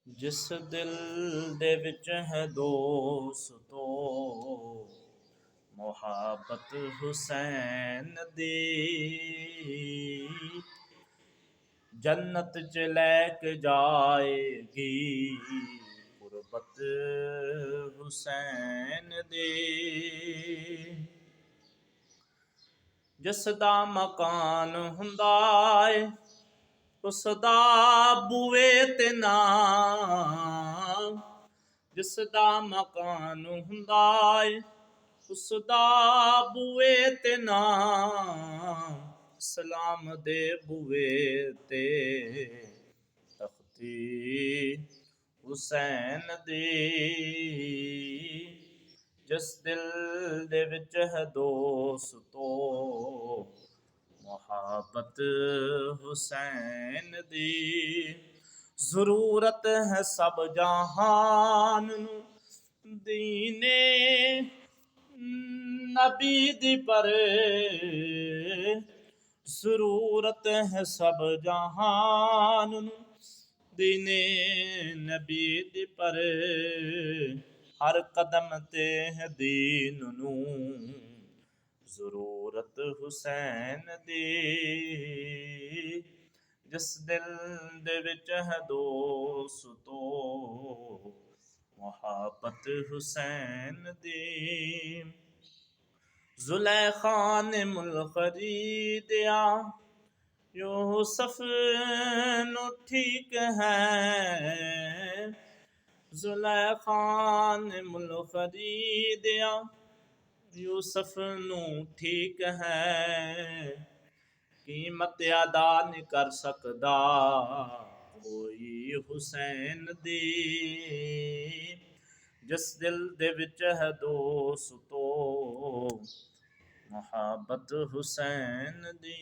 ਜਿਸ ਦਿਲ ਦੇ ਵਿੱਚ ਹੈ ਦੋਸਤੋ ਮੁਹੱਬਤ ਹੁਸੈਨ ਦੀ, ਜन्नत च लैके जाएगी गुरबत हुसैन दी। जिस दा मकान हुंदा है उस दा बूए ते नाम, जिस दा मकान हुंदा है उस दा बूए ते नाम, सलाम दे बूए ते तख्ती हुसैन दी। जिस दिल दे विच है दोस्तो मुहब्बत हुसैन दी, जरूरत है सब जहान नू दीने नबी दी पर, जरूरत है सब जहान नू दीने नबी दी पर, हर कदम ते है दीन नू जरूरत हुसैन दी। जिस दिल दे विच है दोस्तो मुहब्बत हुसैन दी। जुलेखा ने मुल खरीदिया यूसुफ नू ठीक है, जुलेखा ने मुल खरीदिया यूसुफ नू ठीक है, कीमत अदा नहीं कर सकदा कोई हुसैन दी। जिस दिल दे विच है दोस्तो मुहब्बत हुसैन दी।